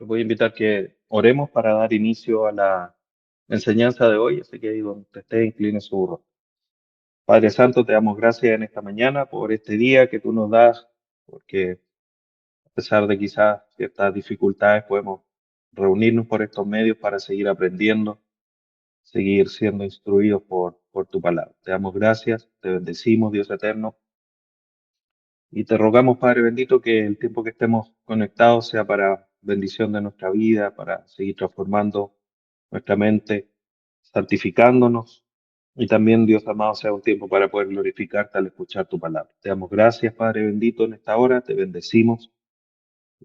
voy a invitar que oremos para dar inicio a la enseñanza de hoy, así que ahí donde esté, incline su rostro. Padre Santo, te damos gracias en esta mañana por este día que tú nos das, porque a pesar de quizás ciertas dificultades, podemos reunirnos por estos medios para seguir aprendiendo, seguir siendo instruidos por tu palabra. Te damos gracias, te bendecimos, Dios eterno, y te rogamos, Padre bendito, que el tiempo que estemos conectados sea para bendición de nuestra vida, para seguir transformando nuestra mente, santificándonos. Y también, Dios amado, sea un tiempo para poder glorificarte al escuchar tu palabra. Te damos gracias, Padre bendito, en esta hora. Te bendecimos.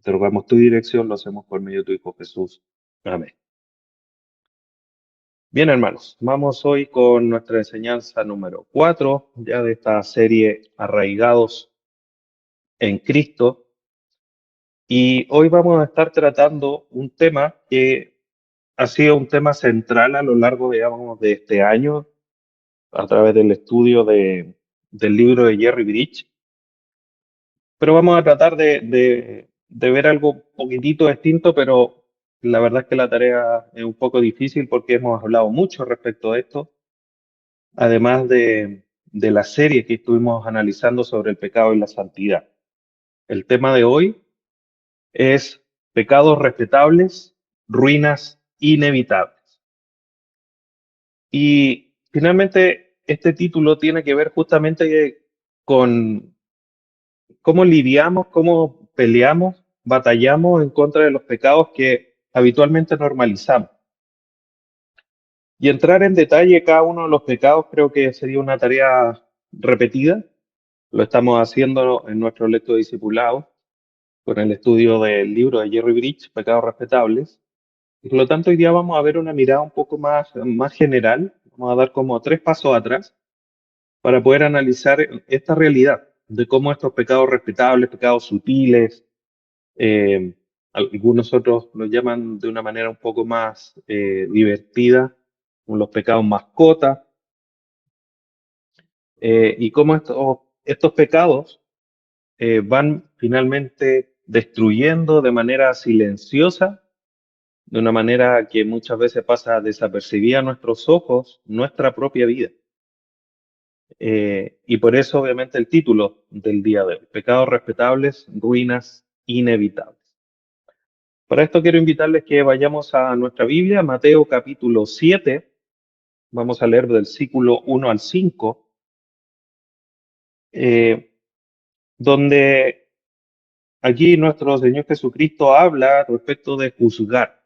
Te rogamos tu dirección. Lo hacemos por medio de tu Hijo Jesús. Amén. Bien, hermanos, vamos hoy con nuestra enseñanza número 4, ya de esta serie Arraigados en Cristo. Y hoy vamos a estar tratando un tema que ha sido un tema central a lo largo, digamos, de este año, a través del estudio del libro de Jerry Bridge. Pero vamos a tratar de ver algo un poquitito distinto, pero la verdad es que la tarea es un poco difícil porque hemos hablado mucho respecto a esto, además de la serie que estuvimos analizando sobre el pecado y la santidad. El tema de hoy es pecados respetables, ruinas inevitables. Y finalmente este título tiene que ver justamente con cómo lidiamos, cómo peleamos, batallamos en contra de los pecados que habitualmente normalizamos. Y entrar en detalle cada uno de los pecados creo que sería una tarea repetida. Lo estamos haciendo en nuestro lecto discipulado con el estudio del libro de Jerry Bridge, Pecados Respetables. Y por lo tanto, hoy día vamos a ver una mirada un poco más general. Vamos a dar como 3 pasos atrás para poder analizar esta realidad de cómo estos pecados respetables, pecados sutiles, algunos otros los llaman de una manera un poco más divertida, como los pecados mascota, y cómo estos pecados van finalmente destruyendo de manera silenciosa, de una manera que muchas veces pasa desapercibida a nuestros ojos, nuestra propia vida. Y por eso, obviamente, el título del día de hoy, Pecados respetables, ruinas inevitables. Para esto quiero invitarles que vayamos a nuestra Biblia, Mateo capítulo 7, vamos a leer del versículo 1 al 5, eh, donde aquí nuestro Señor Jesucristo habla respecto de juzgar.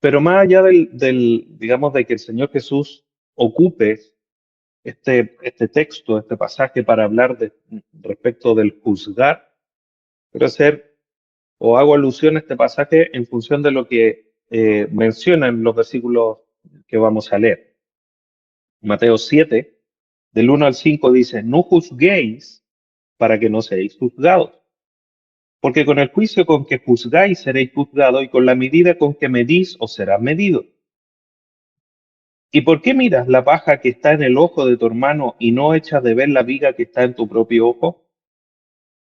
Pero más allá digamos, de que el Señor Jesús ocupe este texto, este pasaje para hablar respecto del juzgar, quiero hacer o hago alusión a este pasaje en función de lo que mencionan los versículos que vamos a leer. Mateo 7, del 1 al 5 dice, no juzguéis para que no seáis juzgados, porque con el juicio con que juzgáis seréis juzgados y con la medida con que medís os será medido. ¿Y por qué miras la paja que está en el ojo de tu hermano y no echas de ver la viga que está en tu propio ojo?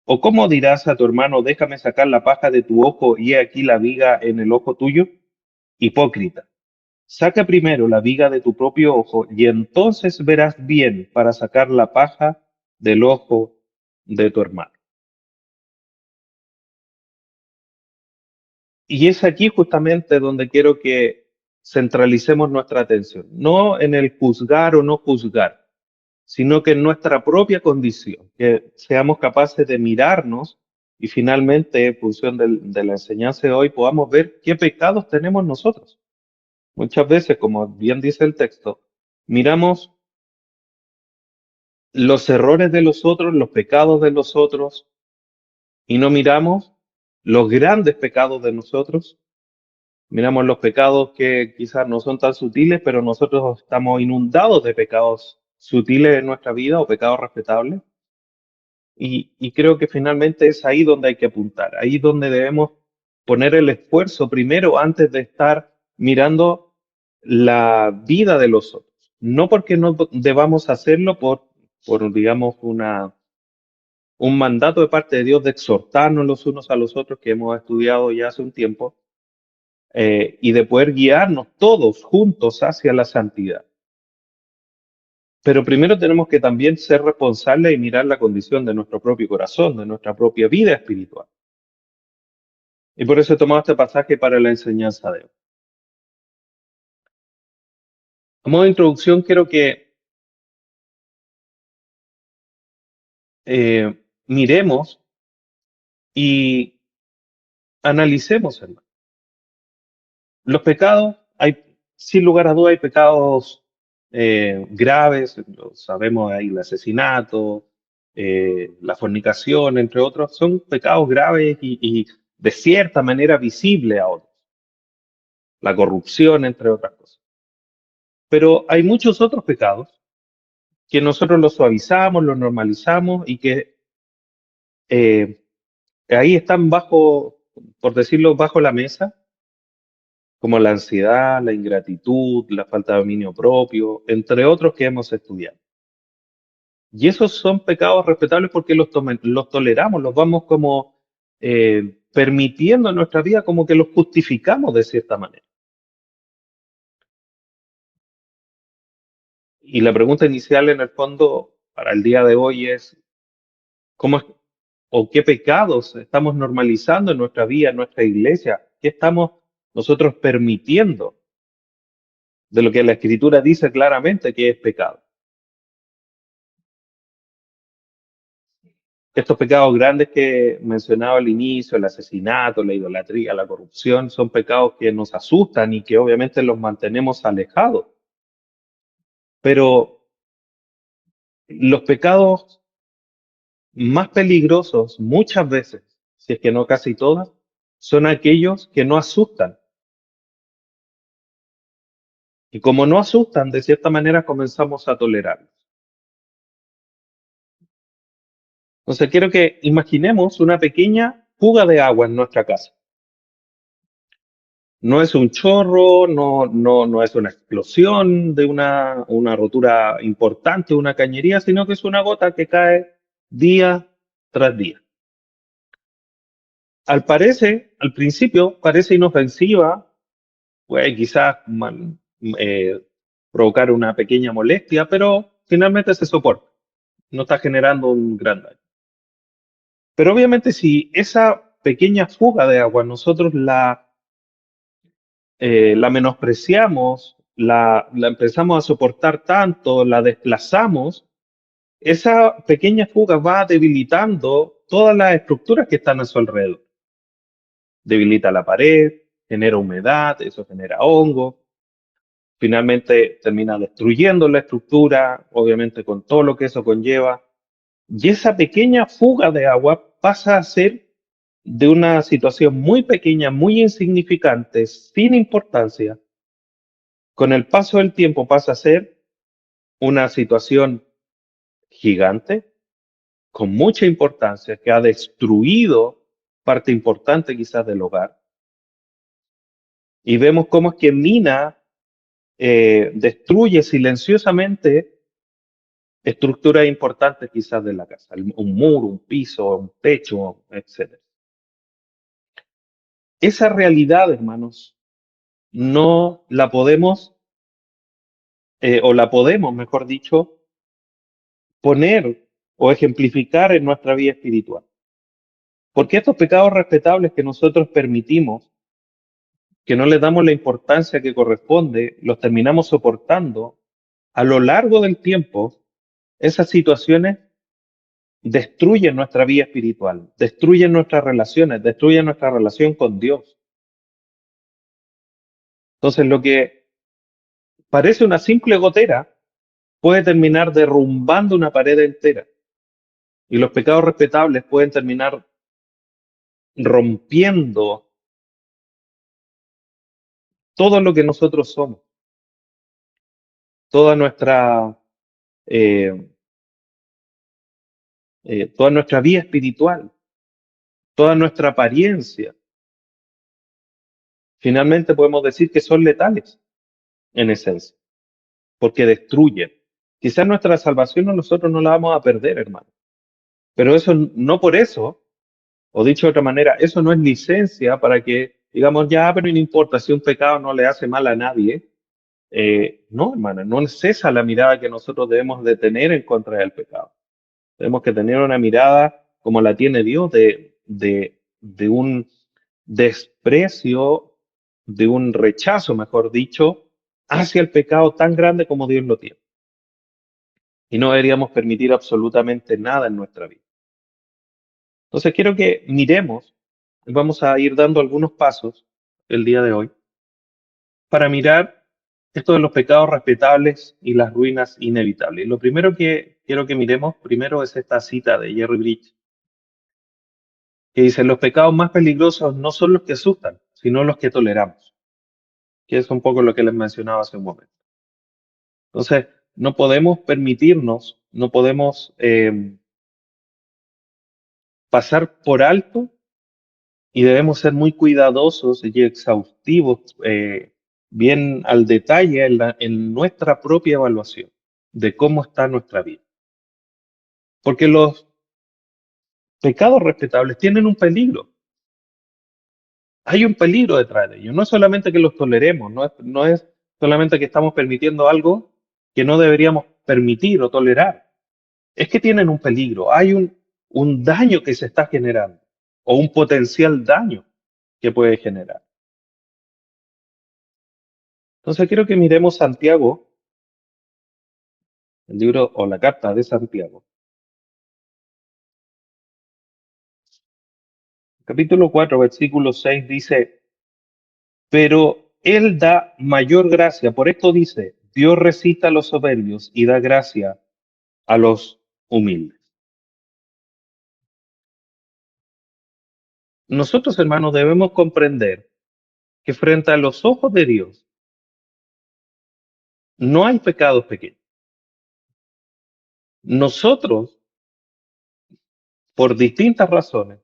¿O cómo dirás a tu hermano, déjame sacar la paja de tu ojo y he aquí la viga en el ojo tuyo? Hipócrita, saca primero la viga de tu propio ojo y entonces verás bien para sacar la paja del ojo de tu hermano. Y es aquí justamente donde quiero que centralicemos nuestra atención, no en el juzgar o no juzgar, sino que en nuestra propia condición, que seamos capaces de mirarnos y finalmente, en función de la enseñanza de hoy, podamos ver qué pecados tenemos nosotros. Muchas veces, como bien dice el texto, miramos los errores de los otros, los pecados de los otros, y no miramos los grandes pecados de nosotros. Miramos los pecados que quizás no son tan sutiles, pero nosotros estamos inundados de pecados sutiles en nuestra vida o pecados respetables. Y creo que finalmente es ahí donde hay que apuntar, ahí donde debemos poner el esfuerzo primero antes de estar mirando la vida de los otros. No porque no debamos hacerlo por digamos, un mandato de parte de Dios de exhortarnos los unos a los otros, que hemos estudiado ya hace un tiempo, y de poder guiarnos todos juntos hacia la santidad. Pero primero tenemos que también ser responsables y mirar la condición de nuestro propio corazón, de nuestra propia vida espiritual. Y por eso he tomado este pasaje para la enseñanza de hoy. A modo de introducción, quiero que miremos y analicemos, hermano. Los pecados, sin lugar a dudas, hay pecados graves, lo sabemos ahí, el asesinato, la fornicación, entre otros, son pecados graves y de cierta manera visibles a otros. La corrupción, entre otras cosas. Pero hay muchos otros pecados que nosotros los suavizamos, los normalizamos y que eh, ahí están bajo, por decirlo, bajo la mesa, como la ansiedad, la ingratitud, la falta de dominio propio, entre otros que hemos estudiado. Y esos son pecados respetables porque los toleramos, los vamos como permitiendo en nuestra vida, como que los justificamos de cierta manera. Y la pregunta inicial en el fondo para el día de hoy es, ¿cómo es, o qué pecados estamos normalizando en nuestra vida, en nuestra iglesia? ¿Qué estamos nosotros permitiendo de lo que la Escritura dice claramente que es pecado? Estos pecados grandes que mencionaba al inicio, el asesinato, la idolatría, la corrupción, son pecados que nos asustan y que obviamente los mantenemos alejados. Pero los pecados más peligrosos, muchas veces, si es que no casi todas, son aquellos que no asustan. Y como no asustan, de cierta manera comenzamos a tolerarlos. Entonces quiero que imaginemos una pequeña fuga de agua en nuestra casa. No es un chorro, no es una explosión de una rotura importante, una cañería, sino que es una gota que cae día tras día. Al principio parece inofensiva, puede quizás eh, provocar una pequeña molestia, pero finalmente se soporta. No está generando un gran daño. Pero obviamente si esa pequeña fuga de agua nosotros la menospreciamos, la empezamos a soportar tanto, la desplazamos, esa pequeña fuga va debilitando todas las estructuras que están a su alrededor. Debilita la pared, genera humedad, eso genera hongo, finalmente termina destruyendo la estructura, obviamente con todo lo que eso conlleva. Y esa pequeña fuga de agua pasa a ser de una situación muy pequeña, muy insignificante, sin importancia, con el paso del tiempo pasa a ser una situación gigante, con mucha importancia, que ha destruido parte importante quizás del hogar. Y vemos cómo es que mina, destruye silenciosamente estructuras importantes quizás de la casa, un muro, un piso, un techo, etc. Esa realidad, hermanos, no la podemos, o la podemos, mejor dicho, poner o ejemplificar en nuestra vida espiritual. Porque estos pecados respetables que nosotros permitimos, que no les damos la importancia que corresponde, los terminamos soportando, a lo largo del tiempo, esas situaciones destruyen nuestra vida espiritual, destruyen nuestras relaciones, destruyen nuestra relación con Dios. Entonces, lo que parece una simple gotera puede terminar derrumbando una pared entera. Y los pecados respetables pueden terminar rompiendo todo lo que nosotros somos, toda nuestra, eh, toda nuestra vida espiritual, toda nuestra apariencia. Finalmente podemos decir que son letales en esencia, porque destruyen. Quizás nuestra salvación nosotros no la vamos a perder, hermano, Pero eso no por eso, o dicho de otra manera, eso no es licencia para que digamos, ya, pero no importa si un pecado no le hace mal a nadie. No, hermano, no es esa la mirada que nosotros debemos de tener en contra del pecado. Tenemos que tener una mirada como la tiene Dios de un desprecio, de un rechazo, mejor dicho, hacia el pecado tan grande como Dios lo tiene. Y no deberíamos permitir absolutamente nada en nuestra vida. Entonces quiero que miremos, vamos a ir dando algunos pasos el día de hoy para mirar esto de los pecados respetables y las ruinas inevitables. Lo primero que quiero que miremos primero es esta cita de Jerry Bridge, que dice, los pecados más peligrosos no son los que asustan, sino los que toleramos, que es un poco lo que les mencionaba hace un momento. Entonces, no podemos permitirnos, no podemos pasar por alto y debemos ser muy cuidadosos y exhaustivos, bien al detalle en nuestra propia evaluación de cómo está nuestra vida. Porque los pecados respetables tienen un peligro. Hay un peligro detrás de ellos. No es solamente que los toleremos, no es solamente que estamos permitiendo algo que no deberíamos permitir o tolerar. Es que tienen un peligro. Hay un daño que se está generando o un potencial daño que puede generar. Entonces quiero que miremos Santiago, el libro o la carta de Santiago. Capítulo 4, versículo 6 dice, pero Él da mayor gracia. Por esto dice, Dios resiste a los soberbios y da gracia a los humildes. Nosotros, hermanos, debemos comprender que frente a los ojos de Dios no hay pecados pequeños. Nosotros, por distintas razones,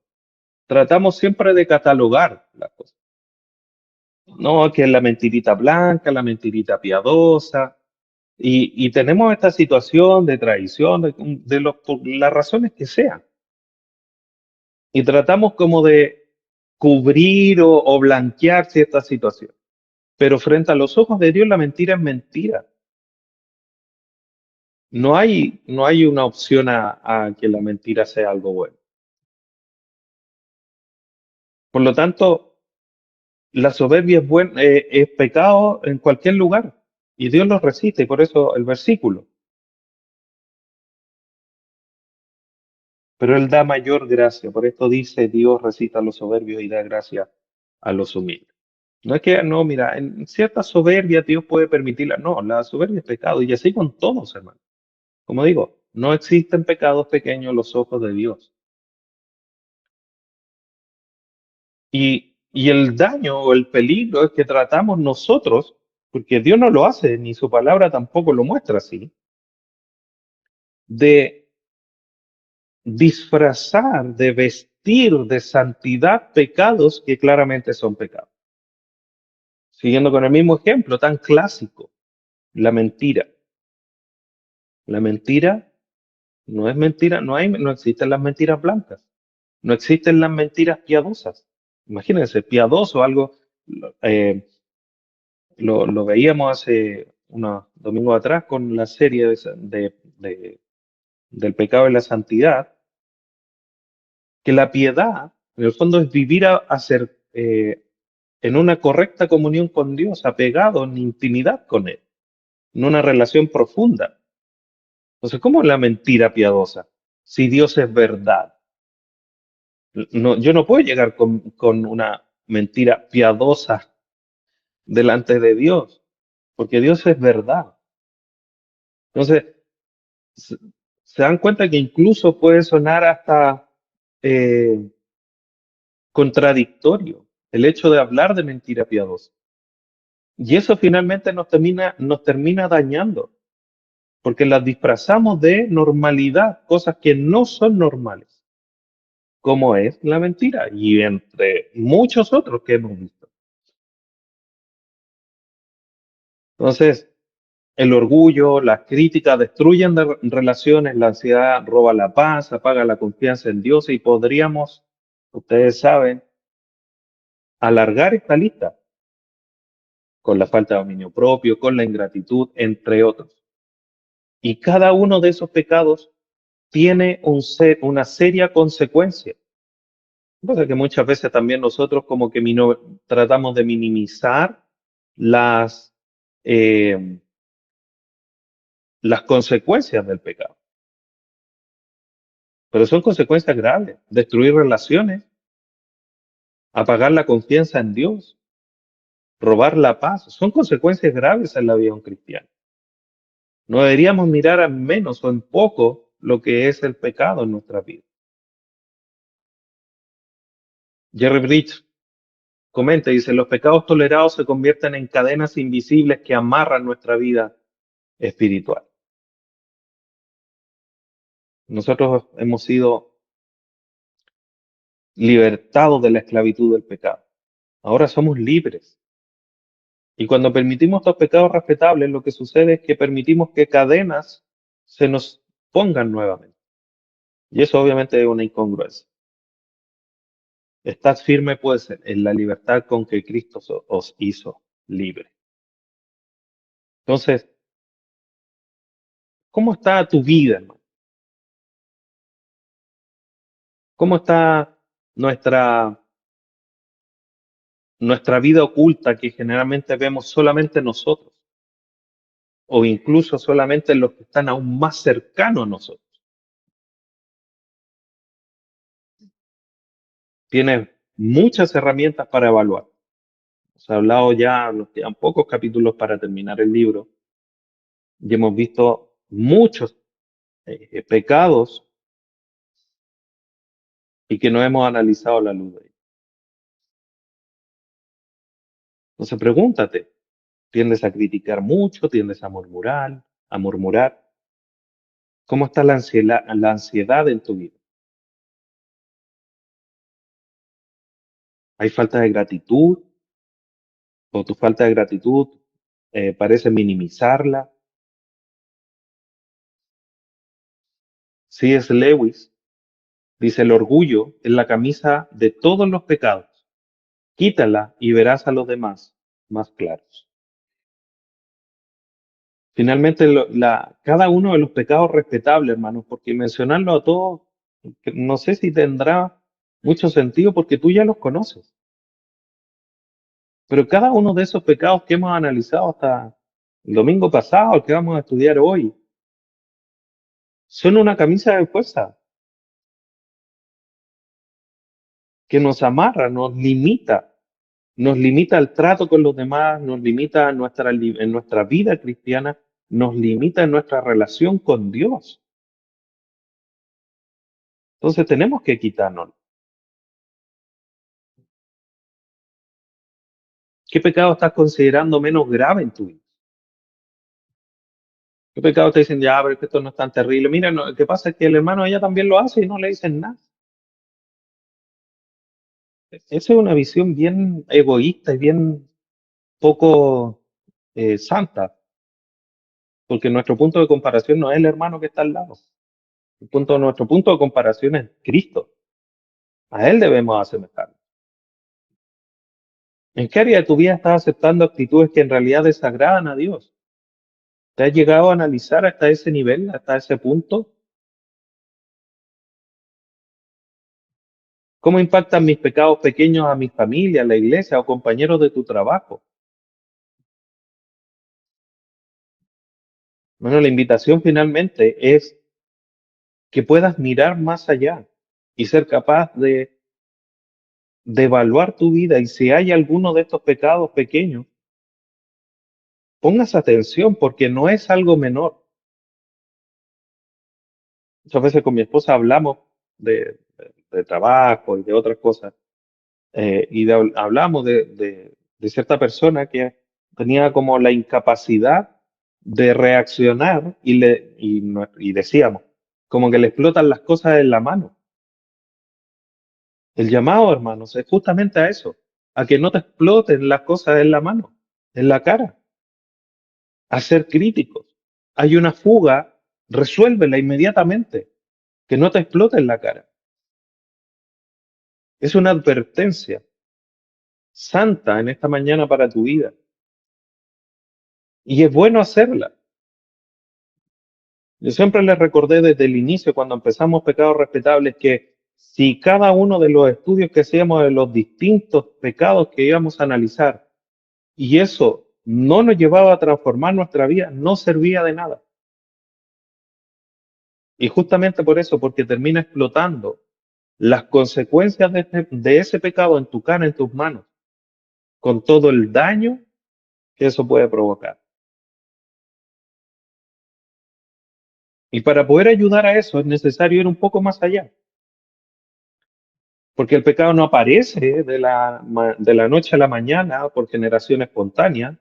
tratamos siempre de catalogar las cosas. No, que es la mentirita blanca, la mentirita piadosa, y tenemos esta situación de traición, por las razones que sean. Y tratamos como de cubrir o blanquear cierta situación. Pero frente a los ojos de Dios la mentira es mentira. No hay una opción a que la mentira sea algo bueno. Por lo tanto, la soberbia es pecado en cualquier lugar y Dios lo resiste. Por eso el versículo. Pero Él da mayor gracia. Por esto dice Dios resiste a los soberbios y da gracia a los humildes. No es que, no, mira, en cierta soberbia Dios puede permitirla. No, la soberbia es pecado y así con todos, hermano. Como digo, no existen pecados pequeños a los ojos de Dios. Y el daño o el peligro es que tratamos nosotros, porque Dios no lo hace, ni su palabra tampoco lo muestra así, de disfrazar, de vestir de santidad pecados que claramente son pecados. Siguiendo con el mismo ejemplo tan clásico, la mentira. La mentira no es mentira, no existen las mentiras blancas, no existen las mentiras piadosas. Imagínense, piadoso, algo, eh, lo veíamos hace unos domingos atrás con la serie del pecado y la santidad, que la piedad, en el fondo, es vivir en una correcta comunión con Dios, apegado en intimidad con Él, en una relación profunda. Entonces, ¿cómo es la mentira piadosa? Si Dios es verdad. No, yo no puedo llegar con una mentira piadosa delante de Dios, porque Dios es verdad. Entonces, se, se dan cuenta que incluso puede sonar hasta eh, contradictorio el hecho de hablar de mentira piadosa. Y eso finalmente nos termina dañando, porque las disfrazamos de normalidad, cosas que no son normales, como es la mentira y entre muchos otros que hemos visto. Entonces, El orgullo, las críticas destruyen relaciones, la ansiedad roba la paz, apaga la confianza en Dios y podríamos, ustedes saben, alargar esta lista con la falta de dominio propio, con la ingratitud, entre otros. Y cada uno de esos pecados tiene una seria consecuencia. Lo que pasa es que muchas veces también nosotros como que tratamos de minimizar las, eh, las consecuencias del pecado. Pero son consecuencias graves. Destruir relaciones, apagar la confianza en Dios, robar la paz, son consecuencias graves en la vida de un cristiano. No deberíamos mirar a menos o en poco lo que es el pecado en nuestra vida. Jerry Bridge comenta, dice, los pecados tolerados se convierten en cadenas invisibles que amarran nuestra vida espiritual. Nosotros hemos sido libertados de la esclavitud del pecado. Ahora somos libres. Y cuando permitimos estos pecados respetables, lo que sucede es que permitimos que cadenas se nos pongan nuevamente. Y eso obviamente es una incongruencia. Estad firme, pues, en la libertad con que Cristo os hizo libre. Entonces, ¿cómo está tu vida, hermano? ¿Cómo está nuestra, nuestra vida oculta que generalmente vemos solamente nosotros? O incluso solamente los que están aún más cercanos a nosotros. Tienes muchas herramientas para evaluar. Hemos hablado ya, nos quedan pocos capítulos para terminar el libro y hemos visto muchos pecados y que no hemos analizado a la luz de ellos. Entonces pregúntate, ¿tiendes a criticar mucho? ¿Tiendes a murmurar? ¿A murmurar? ¿Cómo está la ansiedad en tu vida? ¿Hay falta de gratitud? ¿O tu falta de gratitud parece minimizarla? C.S. Lewis dice, el orgullo es la camisa de todos los pecados. Quítala y verás a los demás más claros. Finalmente, cada uno de los pecados respetables, hermanos, porque mencionarlo a todos, que no sé si tendrá mucho sentido porque tú ya los conoces. Pero cada uno de esos pecados que hemos analizado hasta el domingo pasado, el que vamos a estudiar hoy, son una camisa de fuerza que nos amarra, nos limita al trato con los demás, nos limita en nuestra vida cristiana, nos limita en nuestra relación con Dios. Entonces tenemos que quitarnos. ¿Qué pecado estás considerando menos grave en tu vida? ¿Qué pecado te dicen, ya, pero es que esto no es tan terrible? Mira, lo que pasa es que el hermano ella también lo hace y no le dicen nada. Esa es una visión bien egoísta y bien poco santa, porque nuestro punto de comparación no es el hermano que está al lado. Nuestro punto de comparación es Cristo. A Él debemos asemejarnos. ¿En qué área de tu vida estás aceptando actitudes que en realidad desagradan a Dios? ¿Te has llegado a analizar hasta ese nivel, hasta ese punto? ¿Cómo impactan mis pecados pequeños a mi familia, a la iglesia o compañeros de tu trabajo? Bueno, la invitación finalmente es que puedas mirar más allá y ser capaz de evaluar tu vida y si hay alguno de estos pecados pequeños, pongas atención porque no es algo menor. Muchas veces con mi esposa hablamos de trabajo y de otras cosas hablamos de cierta persona que tenía como la incapacidad de reaccionar y decíamos, como que le explotan las cosas en la mano. El llamado, hermanos, es justamente a eso, a que no te exploten las cosas en la mano, en la cara, a ser críticos. Hay una fuga, resuélvela inmediatamente, que no te explote en la cara. Es una advertencia santa en esta mañana para tu vida. Y es bueno hacerla. Yo siempre les recordé desde el inicio, cuando empezamos Pecados Respetables, que si cada uno de los estudios que hacíamos de los distintos pecados que íbamos a analizar, y eso no nos llevaba a transformar nuestra vida, no servía de nada. Y justamente por eso, porque termina explotando las consecuencias de ese pecado en tu cara, en tus manos, con todo el daño que eso puede provocar. Y para poder ayudar a eso es necesario ir un poco más allá, porque el pecado no aparece de la noche a la mañana por generación espontánea,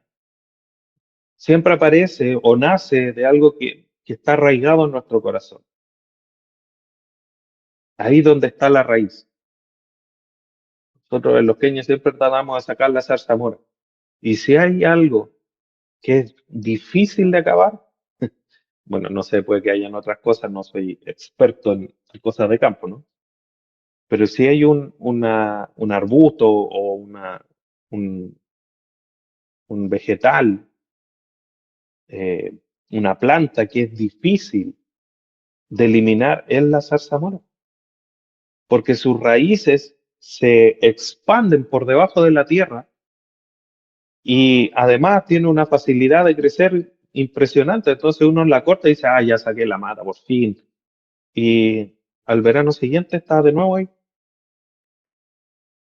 siempre aparece o nace de algo que está arraigado en nuestro corazón. Ahí donde está la raíz. Nosotros en los queños siempre tratamos de sacar la zarzamora. Y si hay algo que es difícil de acabar, bueno, no sé, puede que hayan otras cosas, no soy experto en cosas de campo, ¿no? Pero si hay un arbusto o un, un vegetal, eh, una planta que es difícil de eliminar, es la zarzamora, porque sus raíces se expanden por debajo de la tierra y además tiene una facilidad de crecer impresionante. Entonces uno la corta y dice, ah, ya saqué la mata, por fin. Y al verano siguiente está de nuevo ahí.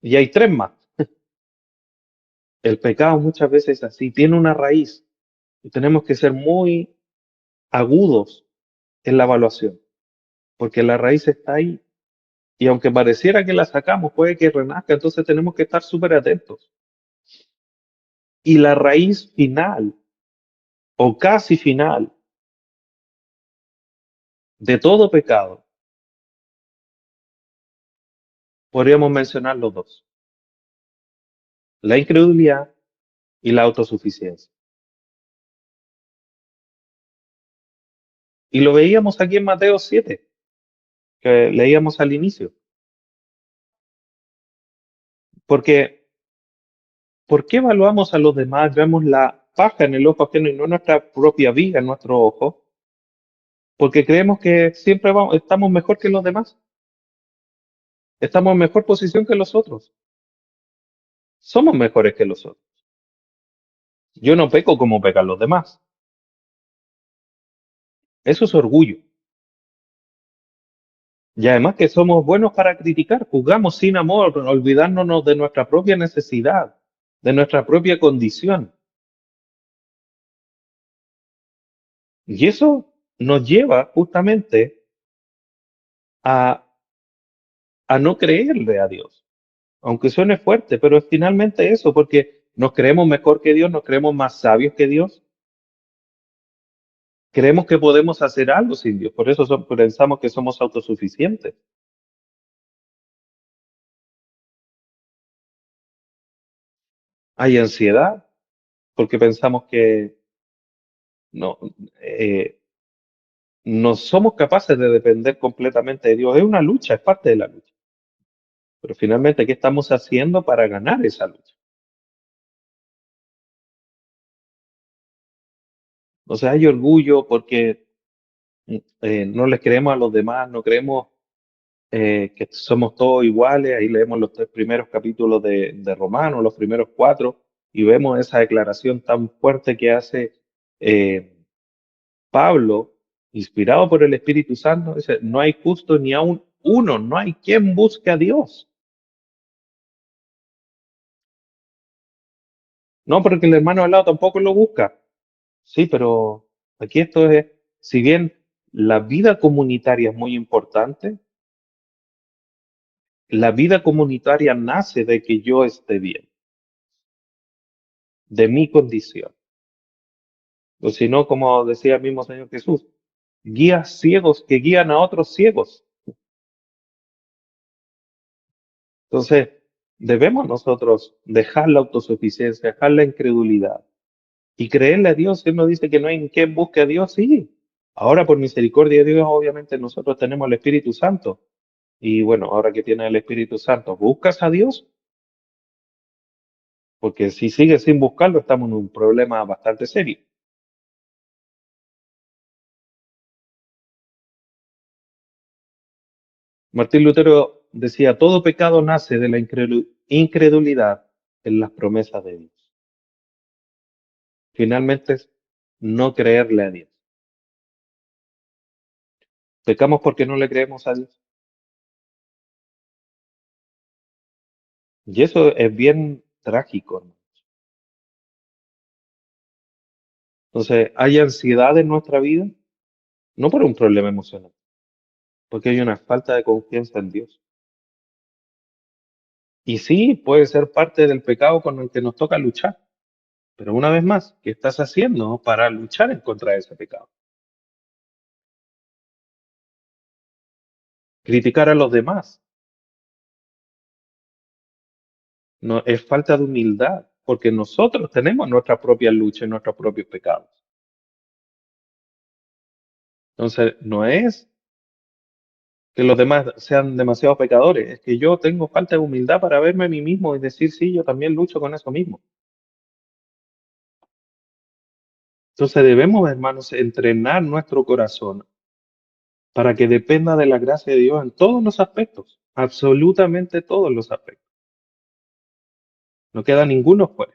Y hay tres más. El pecado muchas veces es así, tiene una raíz. Y tenemos que ser muy agudos en la evaluación, porque la raíz está ahí. Y aunque pareciera que la sacamos, puede que renazca, entonces tenemos que estar súper atentos. Y la raíz final, o casi final, de todo pecado, podríamos mencionar los dos: la incredulidad y la autosuficiencia. Y lo veíamos aquí en Mateo 7, que leíamos al inicio. Porque, ¿por qué evaluamos a los demás? Vemos la paja en el ojo ajeno y no nuestra propia viga en nuestro ojo, porque creemos que siempre estamos mejor que los demás, estamos en mejor posición que los otros, somos mejores que los otros. Yo no peco como pecan los demás. Eso es orgullo. Y además que somos buenos para criticar, juzgamos sin amor, olvidándonos de nuestra propia necesidad, de nuestra propia condición. Y eso nos lleva justamente a, a no creerle a Dios, aunque suene fuerte, pero es finalmente eso, porque nos creemos mejor que Dios, nos creemos más sabios que Dios, creemos que podemos hacer algo sin Dios, por eso pensamos que somos autosuficientes. Hay ansiedad, porque pensamos que no, eh, no somos capaces de depender completamente de Dios. Es una lucha, es parte de la lucha. Pero finalmente, ¿qué estamos haciendo para ganar esa lucha? O sea, hay orgullo porque no les creemos a los demás, no creemos que somos todos iguales. Ahí leemos los tres primeros capítulos de Romanos, los primeros cuatro, y vemos esa declaración tan fuerte que hace eh, Pablo, inspirado por el Espíritu Santo. Dice, no hay justo ni aún uno, no hay quien busque a Dios. No, porque el hermano al lado tampoco lo busca. Sí, pero aquí esto es, si bien la vida comunitaria es muy importante, la vida comunitaria nace de que yo esté bien, de mi condición. O si no, como decía el mismo Señor Jesús, guías ciegos que guían a otros ciegos. Entonces, debemos nosotros dejar la autosuficiencia, dejar la incredulidad y creerle a Dios. Él nos dice que no hay en quien busque a Dios, sí. Ahora, por misericordia de Dios, obviamente nosotros tenemos el Espíritu Santo. Y bueno, ahora que tienes el Espíritu Santo, ¿buscas a Dios? Porque si sigues sin buscarlo, estamos en un problema bastante serio. Martín Lutero decía, todo pecado nace de la incredulidad en las promesas de Dios. Finalmente es no creerle a Dios. Pecamos porque no le creemos a Dios. Y eso es bien trágico, ¿no? Entonces, hay ansiedad en nuestra vida, no por un problema emocional, porque hay una falta de confianza en Dios. Y sí, puede ser parte del pecado con el que nos toca luchar. Pero una vez más, ¿qué estás haciendo para luchar en contra de ese pecado? Criticar a los demás no es falta de humildad, porque nosotros tenemos nuestra propia lucha y nuestros propios pecados. Entonces, no es que los demás sean demasiado pecadores, es que yo tengo falta de humildad para verme a mí mismo y decir, sí, yo también lucho con eso mismo. Entonces debemos, hermanos, entrenar nuestro corazón para que dependa de la gracia de Dios en todos los aspectos, absolutamente todos los aspectos. No queda ninguno fuera.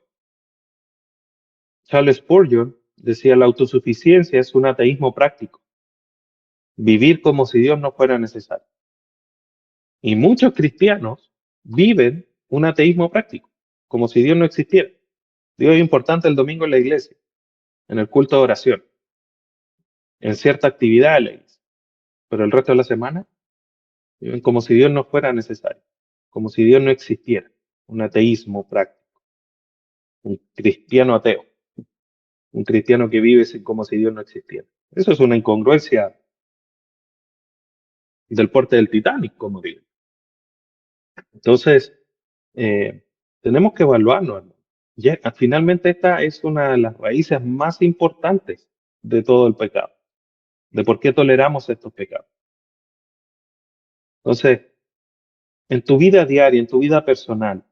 Charles Spurgeon decía, la autosuficiencia es un ateísmo práctico, vivir como si Dios no fuera necesario. Y muchos cristianos viven un ateísmo práctico, como si Dios no existiera. Dios es importante el domingo en la iglesia, en el culto de oración, en cierta actividad de la iglesia, pero el resto de la semana viven como si Dios no fuera necesario, como si Dios no existiera. Un ateísmo práctico, un cristiano ateo, un cristiano que vive como si Dios no existiera. Eso es una incongruencia del porte del Titanic, como digo. Entonces, tenemos que evaluarnos, hermano. Finalmente, esta es una de las raíces más importantes de todo el pecado, de por qué toleramos estos pecados. Entonces, en tu vida diaria, en tu vida personal,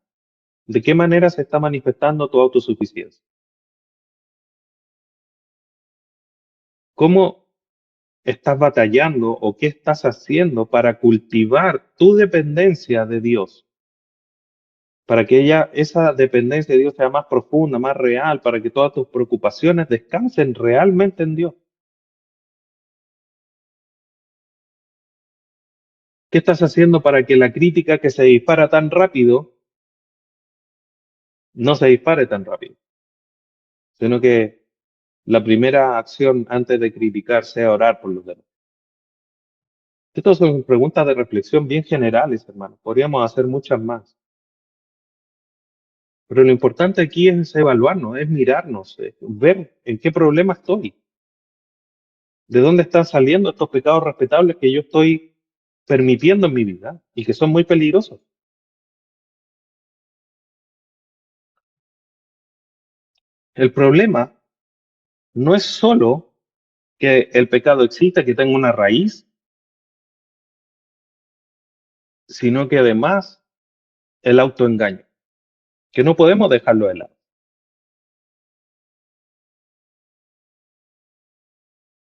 ¿de qué manera se está manifestando tu autosuficiencia? ¿Cómo estás batallando o qué estás haciendo para cultivar tu dependencia de Dios? Para que esa dependencia de Dios sea más profunda, más real, para que todas tus preocupaciones descansen realmente en Dios. ¿Qué estás haciendo para que la crítica que se dispara tan rápido no se dispare tan rápido? Sino que la primera acción antes de criticar sea orar por los demás. Estas son preguntas de reflexión bien generales, hermano. Podríamos hacer muchas más. Pero lo importante aquí es evaluarnos, es mirarnos, ver en qué problema estoy, de dónde están saliendo estos pecados respetables que yo estoy permitiendo en mi vida y que son muy peligrosos. El problema no es solo que el pecado exista, que tenga una raíz, sino que además el autoengaño, que no podemos dejarlo de lado.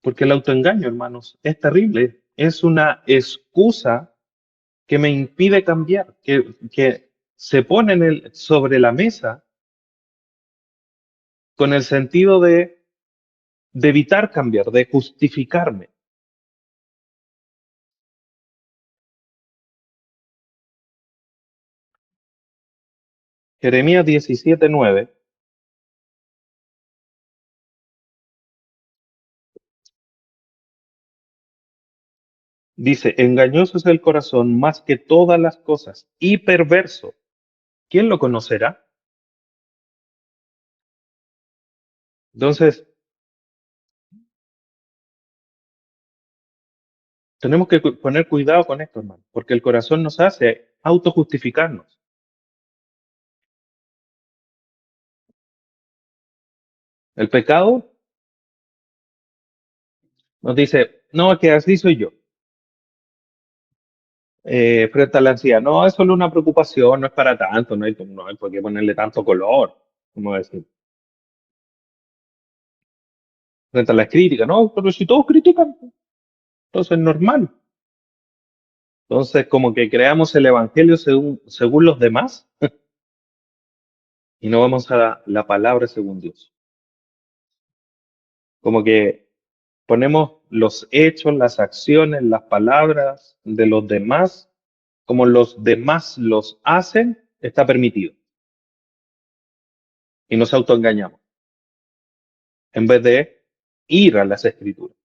Porque el autoengaño, hermanos, es terrible. Es una excusa que me impide cambiar, que se pone sobre la mesa con el sentido de evitar cambiar, de justificarme. Jeremías 17:9 dice, engañoso es el corazón más que todas las cosas y perverso. ¿Quién lo conocerá? Entonces, tenemos que poner cuidado con esto, hermano, porque el corazón nos hace autojustificarnos. El pecado nos dice, no, es que así soy yo. Frente a la ansiedad, no, es solo una preocupación, no es para tanto, no hay por qué ponerle tanto color, como decir. Frente a las críticas, no, pero si todos critican, entonces es normal. Entonces, como que creamos el evangelio según los demás y no vamos a la palabra según Dios. Como que ponemos los hechos, las acciones, las palabras de los demás, como los demás los hacen, está permitido. Y nos autoengañamos en vez de ir a las escrituras.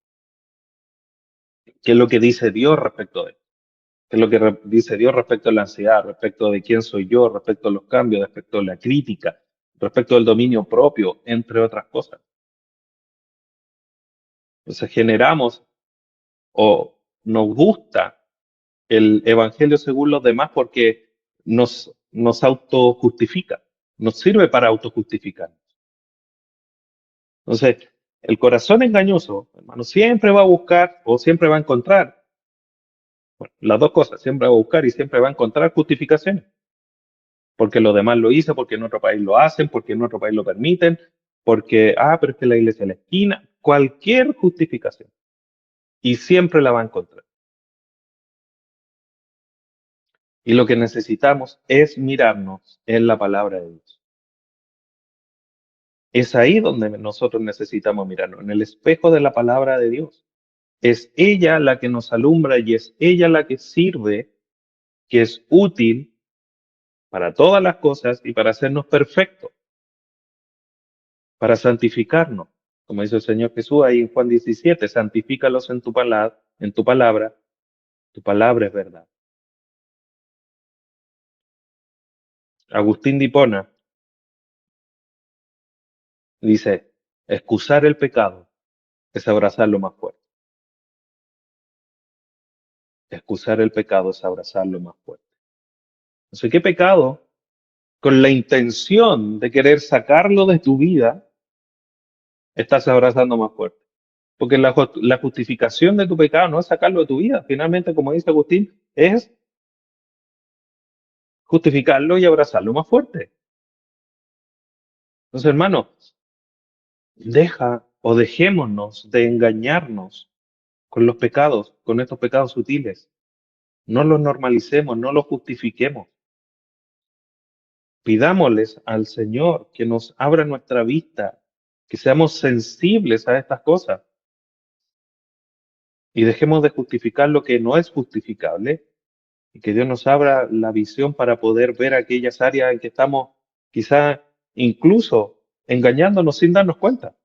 ¿Qué es lo que dice Dios respecto de esto? ¿Qué es lo que dice Dios respecto a la ansiedad, respecto de quién soy yo, respecto a los cambios, respecto a la crítica, respecto al dominio propio, entre otras cosas? Entonces generamos o nos gusta el evangelio según los demás porque nos autojustifica, nos sirve para autojustificar. Entonces, el corazón engañoso, hermano, siempre va a buscar o siempre va a encontrar, bueno, las dos cosas, siempre va a buscar y siempre va a encontrar justificaciones. Porque los demás lo hizo, porque en otro país lo hacen, porque en otro país lo permiten, porque, pero es que la iglesia es la esquina, cualquier justificación. Y siempre la va a encontrar. Y lo que necesitamos es mirarnos en la palabra de Dios. Es ahí donde nosotros necesitamos mirarnos, en el espejo de la palabra de Dios. Es ella la que nos alumbra y es ella la que sirve, que es útil para todas las cosas y para hacernos perfectos, para santificarnos. Como dice el Señor Jesús ahí en Juan 17, santifícalos tu palabra es verdad. Agustín de Hipona dice, excusar el pecado es abrazarlo más fuerte. Excusar el pecado es abrazarlo más fuerte. Entonces, ¿qué pecado? Con la intención de querer sacarlo de tu vida, estás abrazando más fuerte. Porque la justificación de tu pecado no es sacarlo de tu vida. Finalmente, como dice Agustín, es justificarlo y abrazarlo más fuerte. Entonces, hermano, deja o dejémonos de engañarnos con los pecados, con estos pecados sutiles. No los normalicemos, no los justifiquemos. Pidámosles al Señor que nos abra nuestra vista, que seamos sensibles a estas cosas y dejemos de justificar lo que no es justificable y que Dios nos abra la visión para poder ver aquellas áreas en que estamos quizá incluso engañándonos sin darnos cuenta.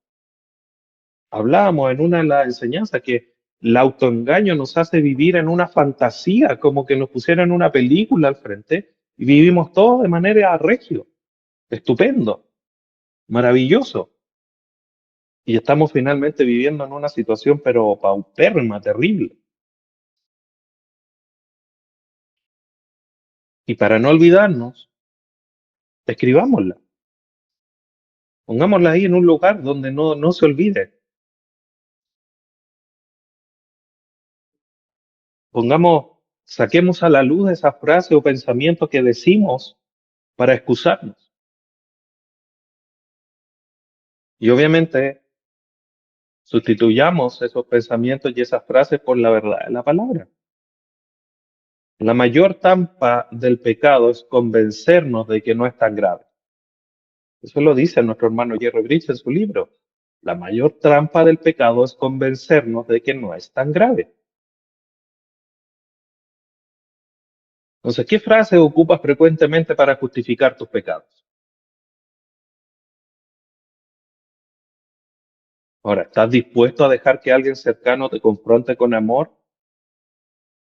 Hablábamos en una de las enseñanzas que el autoengaño nos hace vivir en una fantasía, como que nos pusieran una película al frente y vivimos todo de manera regio, estupendo, maravilloso. Y estamos finalmente viviendo en una situación pero paupérrima, terrible. Y para no olvidarnos, escribámosla, pongámosla ahí en un lugar donde no se olvide. Saquemos a la luz esa frase o pensamiento que decimos para excusarnos. Y obviamente sustituyamos esos pensamientos y esas frases por la verdad de la palabra. La mayor trampa del pecado es convencernos de que no es tan grave. Eso lo dice nuestro hermano Jerry Bridge en su libro. La mayor trampa del pecado es convencernos de que no es tan grave. Entonces, ¿qué frase ocupas frecuentemente para justificar tus pecados? Ahora, ¿estás dispuesto a dejar que alguien cercano te confronte con amor?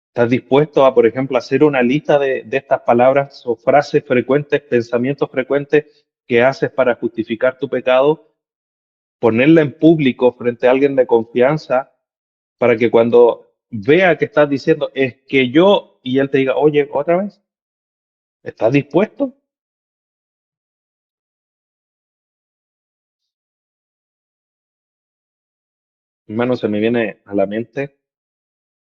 ¿Estás dispuesto a, por ejemplo, hacer una lista de estas palabras o frases frecuentes, pensamientos frecuentes que haces para justificar tu pecado, ponerla en público frente a alguien de confianza para que cuando vea que estás diciendo es que yo y él te diga, oye, otra vez, ¿estás dispuesto? Hermano, se me viene a la mente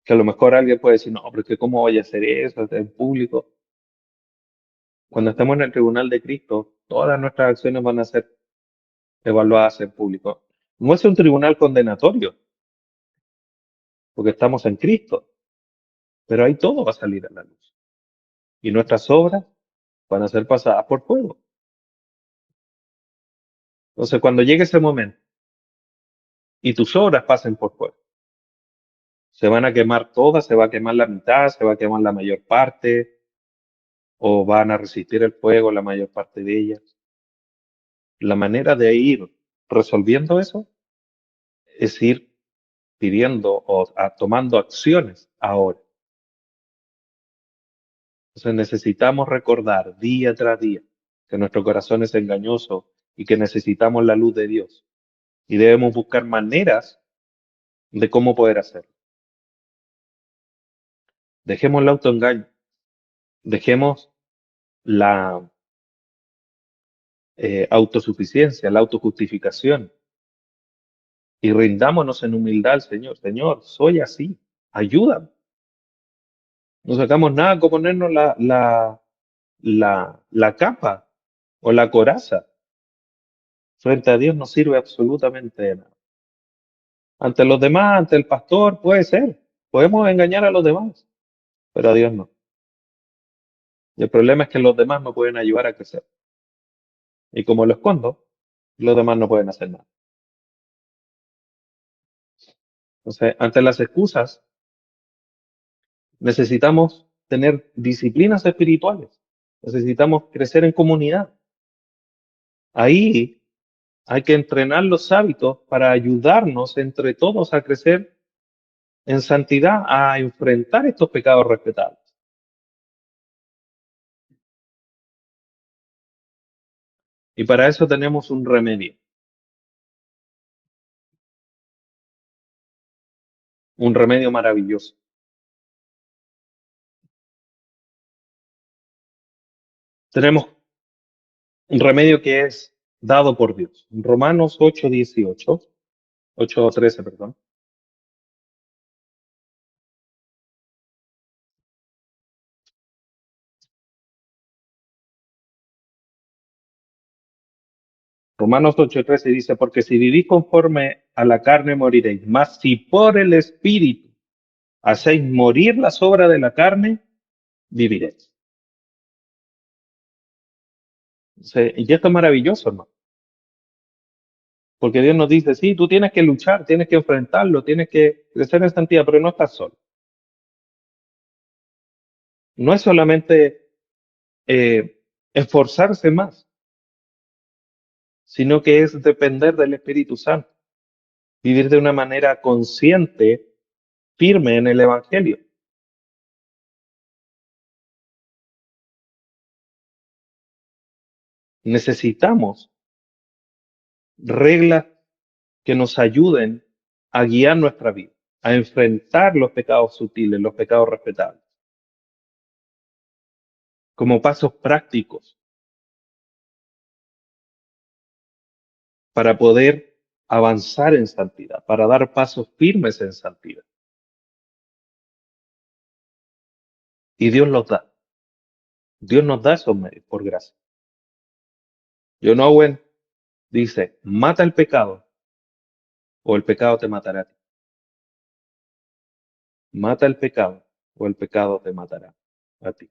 que a lo mejor alguien puede decir, no, pero es que ¿cómo voy a hacer eso en público? Cuando estemos en el tribunal de Cristo, todas nuestras acciones van a ser evaluadas en público. No es un tribunal condenatorio, porque estamos en Cristo, pero ahí todo va a salir a la luz. Y nuestras obras van a ser pasadas por fuego. Entonces, cuando llegue ese momento y tus obras pasen por fuego, se van a quemar todas, se va a quemar la mitad, se va a quemar la mayor parte, o van a resistir el fuego la mayor parte de ellas. La manera de ir resolviendo eso es ir pidiendo o tomando acciones ahora. Entonces necesitamos recordar día tras día que nuestro corazón es engañoso y que necesitamos la luz de Dios. Y debemos buscar maneras de cómo poder hacerlo. Dejemos el autoengaño, dejemos la autosuficiencia, la autojustificación y rindámonos en humildad al Señor. Señor, soy así, ayúdame. No sacamos nada con ponernos la capa o la coraza. Frente a Dios no sirve absolutamente de nada. Ante los demás, ante el pastor, puede ser. Podemos engañar a los demás, pero a Dios no. Y el problema es que los demás no pueden ayudar a crecer. Y como lo escondo, los demás no pueden hacer nada. Entonces, ante las excusas, necesitamos tener disciplinas espirituales. Necesitamos crecer en comunidad. Ahí hay que entrenar los hábitos para ayudarnos entre todos a crecer en santidad, a enfrentar estos pecados respetables. Y para eso tenemos un remedio maravilloso. Tenemos un remedio que es dado por Dios. Romanos 8:18, 8:13, perdón. Romanos 8:13 dice, porque si vivís conforme a la carne moriréis, mas si por el Espíritu hacéis morir las obras de la carne, viviréis. Y esto es maravilloso, hermano, porque Dios nos dice, sí, tú tienes que luchar, tienes que enfrentarlo, tienes que crecer en santidad, pero no estás solo. No es solamente esforzarse más, sino que es depender del Espíritu Santo, vivir de una manera consciente, firme en el Evangelio. Necesitamos reglas que nos ayuden a guiar nuestra vida, a enfrentar los pecados sutiles, los pecados respetables, como pasos prácticos para poder avanzar en santidad, para dar pasos firmes en santidad. Y Dios los da. Dios nos da esos medios por gracia. John Owen dice, mata el pecado o el pecado te matará a ti. Mata el pecado o el pecado te matará a ti.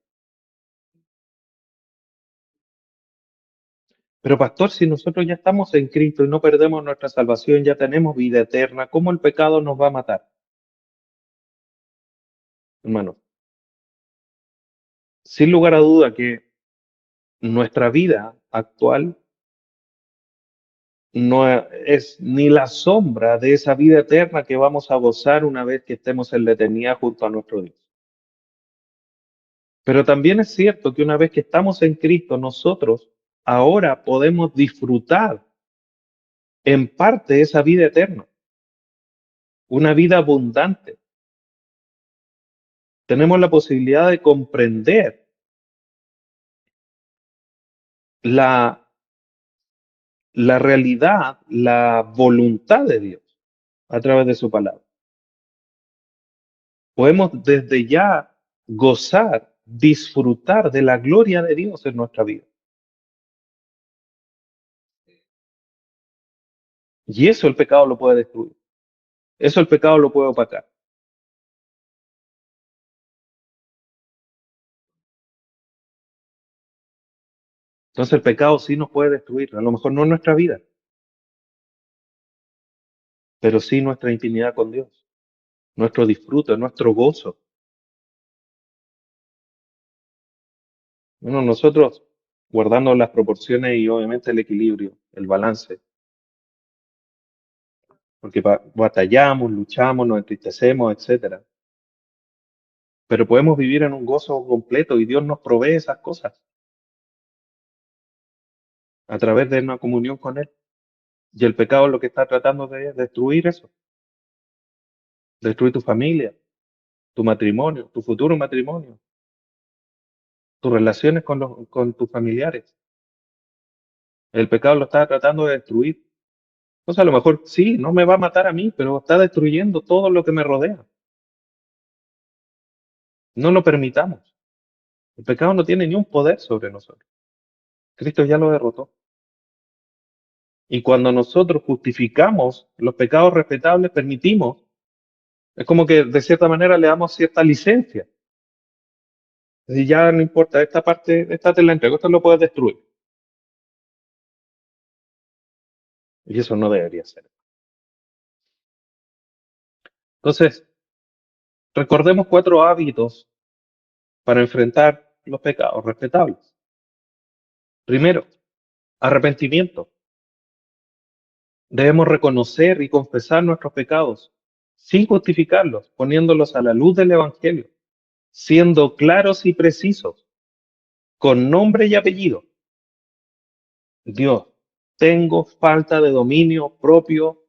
Pero pastor, si nosotros ya estamos en Cristo y no perdemos nuestra salvación, ya tenemos vida eterna, ¿cómo el pecado nos va a matar? Hermano, sin lugar a duda que nuestra vida actual no es ni la sombra de esa vida eterna que vamos a gozar una vez que estemos en la eternidad junto a nuestro Dios. Pero también es cierto que una vez que estamos en Cristo, nosotros ahora podemos disfrutar en parte esa vida eterna, una vida abundante. Tenemos la posibilidad de comprender la, la realidad, la voluntad de Dios. a través de su palabra. Podemos desde ya gozar, disfrutar de la gloria de Dios en nuestra vida. Y eso el pecado lo puede destruir. Eso el pecado lo puede opacar. Entonces el pecado sí nos puede destruir. A lo mejor no nuestra vida, pero sí nuestra intimidad con Dios, nuestro disfrute, nuestro gozo. Bueno, nosotros guardando las proporciones y obviamente el equilibrio, el balance, porque batallamos, luchamos, nos entristecemos, etcétera. Pero podemos vivir en un gozo completo y Dios nos provee esas cosas a través de una comunión con Él. Y el pecado lo que está tratando de destruir eso, destruir tu familia, tu matrimonio, tu futuro matrimonio, tus relaciones con tus familiares. El pecado lo está tratando de destruir. Entonces a lo mejor sí, no me va a matar a mí, pero está destruyendo todo lo que me rodea. No lo permitamos. El pecado no tiene ni un poder sobre nosotros. Cristo ya lo derrotó. Y cuando nosotros justificamos los pecados respetables, permitimos, es como que de cierta manera le damos cierta licencia. Es decir, ya no importa, esta parte, esta te la entrego, esto lo puedes destruir. Y eso no debería ser. Entonces, recordemos 4 hábitos para enfrentar los pecados respetables. Primero, arrepentimiento. Debemos reconocer y confesar nuestros pecados sin justificarlos, poniéndolos a la luz del Evangelio, siendo claros y precisos, con nombre y apellido. Dios, tengo falta de dominio propio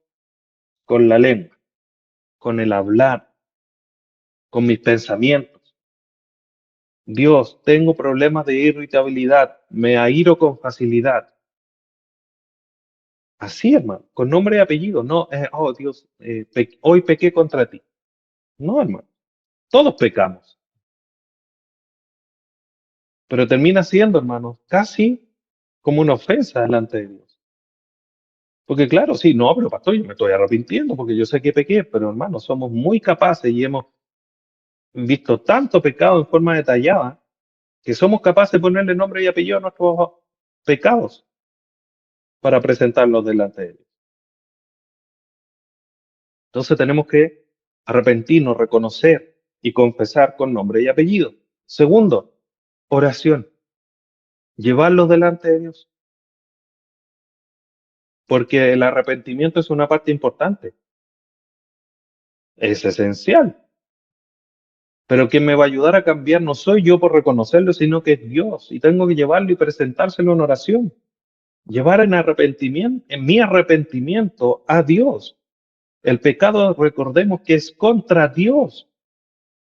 con la lengua, con el hablar, con mis pensamientos. Dios, tengo problemas de irritabilidad, me airo con facilidad. Así, hermano, con nombre y apellido. No, oh Dios, hoy pequé contra ti. No, hermano, todos pecamos. Pero termina siendo, hermano, casi como una ofensa delante de Dios. Porque claro, sí, no, pero pastor, yo me estoy arrepintiendo porque yo sé que pequé, pero hermano, somos muy capaces y hemos visto tanto pecado en forma detallada que somos capaces de ponerle nombre y apellido a nuestros pecados para presentarlos delante de Dios. Entonces tenemos que arrepentirnos, reconocer y confesar con nombre y apellido. Segundo, oración, llevarlos delante de Dios, porque el arrepentimiento es una parte importante, es esencial. Pero quien me va a ayudar a cambiar no soy yo por reconocerlo, sino que es Dios. Y tengo que llevarlo y presentárselo en oración. Llevar en arrepentimiento, en mi arrepentimiento a Dios. El pecado, recordemos que es contra Dios.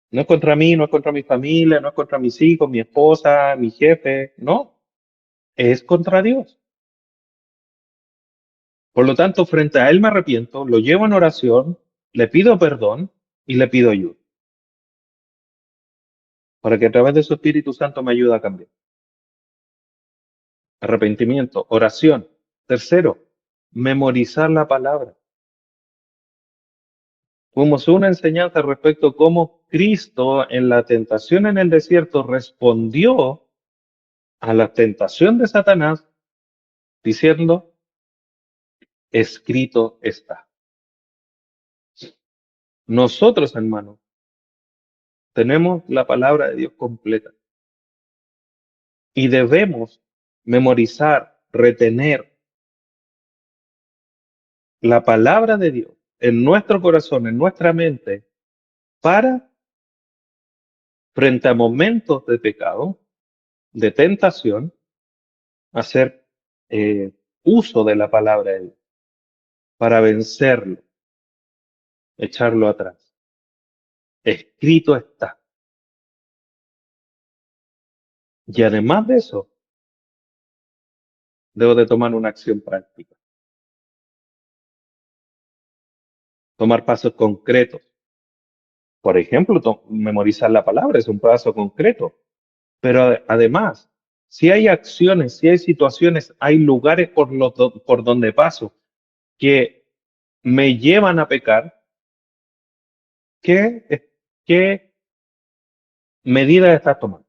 No es contra mí, no es contra mi familia, no es contra mis hijos, mi esposa, mi jefe. No, es contra Dios. Por lo tanto, frente a Él me arrepiento, lo llevo en oración, le pido perdón y le pido ayuda. Para que a través de su Espíritu Santo me ayude a cambiar. Arrepentimiento, oración. Tercero, memorizar la palabra. Fuimos una enseñanza respecto a cómo Cristo en la tentación en el desierto respondió a la tentación de Satanás diciendo, escrito está. Nosotros, hermanos, tenemos la palabra de Dios completa y debemos memorizar, retener la palabra de Dios en nuestro corazón, en nuestra mente, para, frente a momentos de pecado, de tentación, hacer uso de la palabra de Dios para vencerlo, echarlo atrás. Escrito está. Y además de eso, debo de tomar una acción práctica. tomar pasos concretos. Por ejemplo, memorizar la palabra es un paso concreto. Pero además, si hay acciones, si hay situaciones, hay lugares por donde paso que me llevan a pecar, ¿qué, qué medidas estás tomando?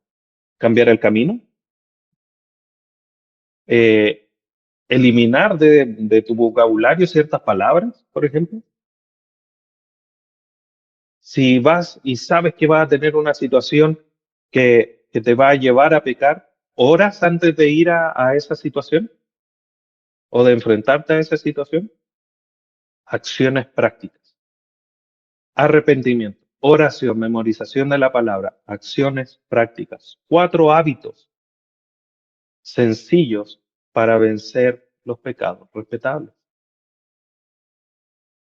¿Cambiar el camino? Eh, ¿Eliminar de tu vocabulario ciertas palabras, por ejemplo? Si vas y sabes que vas a tener una situación que te va a llevar a pecar, ¿horas antes de ir a esa situación o de enfrentarte a esa situación? Acciones prácticas. Arrepentimiento, oración, memorización de la palabra, acciones prácticas. 4 hábitos sencillos para vencer los pecados respetables.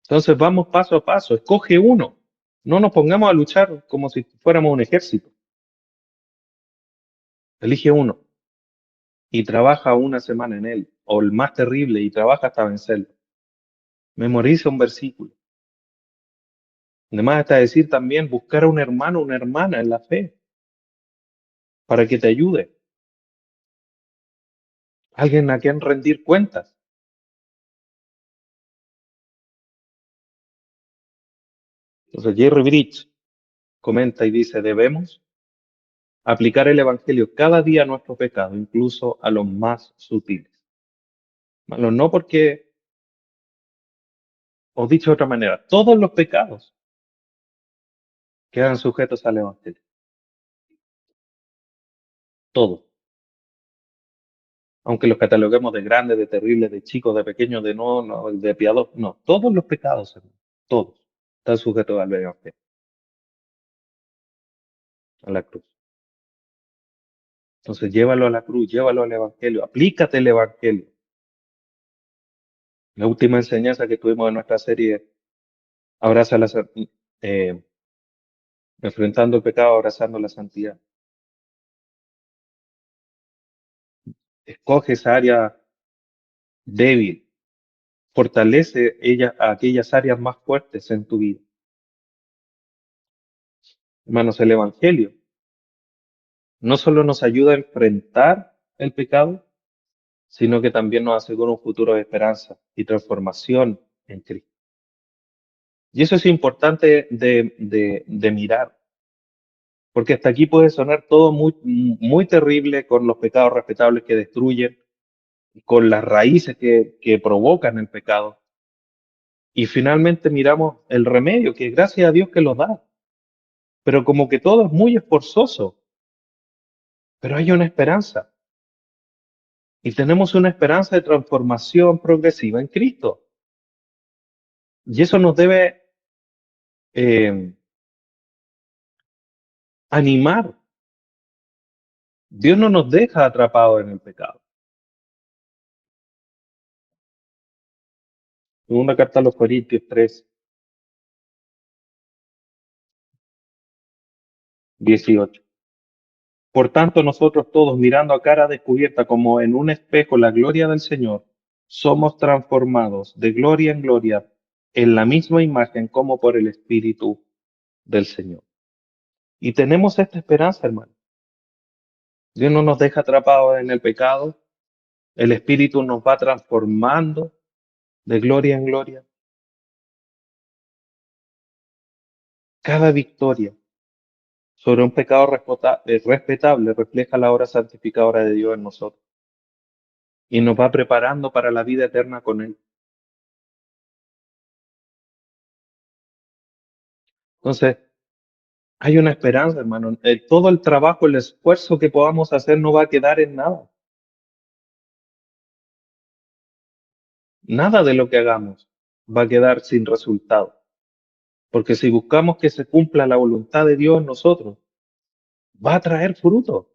Entonces vamos paso a paso, escoge uno. No nos pongamos a luchar como si fuéramos un ejército. Elige uno y trabaja una semana en él, o el más terrible, y trabaja hasta vencerlo. Memoriza un versículo. Además está decir también buscar a un hermano, una hermana en la fe, para que te ayude. Alguien a quien rendir cuentas. Entonces Jerry Bridge comenta y dice, debemos aplicar el Evangelio cada día a nuestro pecado, incluso a los más sutiles. Bueno, no porque, o dicho de otra manera, todos los pecados quedan sujetos al Evangelio. Todos. Aunque los cataloguemos de grandes, de terribles, de chicos, de pequeños, de no, de piadosos, no. Todos los pecados, hermano, todos, están sujetos al Evangelio, a la cruz. Entonces llévalo a la cruz, llévalo al Evangelio, aplícate el Evangelio. La última enseñanza que tuvimos en nuestra serie, abraza la, eh, enfrentando el pecado, abrazando la santidad. Escoge esa área débil, fortalece aquellas áreas más fuertes en tu vida. Hermanos, el Evangelio no solo nos ayuda a enfrentar el pecado, sino que también nos asegura un futuro de esperanza y transformación en Cristo. Y eso es importante de mirar, porque hasta aquí puede sonar todo muy terrible con los pecados respetables que destruyen, con las raíces que provocan el pecado. Y finalmente miramos el remedio, que gracias a Dios que lo da. Pero como que todo es muy esforzoso, pero hay una esperanza. Y tenemos una esperanza de transformación progresiva en Cristo. Y eso nos debe eh, animar. Dios no nos deja atrapados en el pecado. Segunda carta a los Corintios 3:18. Por tanto, nosotros todos, mirando a cara descubierta como en un espejo la gloria del Señor, somos transformados de gloria en gloria en la misma imagen como por el Espíritu del Señor. Y tenemos esta esperanza, hermano. Dios no nos deja atrapados en el pecado. El Espíritu nos va transformando de gloria en gloria. Cada victoria sobre un pecado respetable refleja la obra santificadora de Dios en nosotros y nos va preparando para la vida eterna con Él. Entonces, hay una esperanza, hermano. Todo el trabajo, el esfuerzo que podamos hacer no va a quedar en nada. Nada de lo que hagamos va a quedar sin resultado. Porque si buscamos que se cumpla la voluntad de Dios en nosotros, va a traer fruto.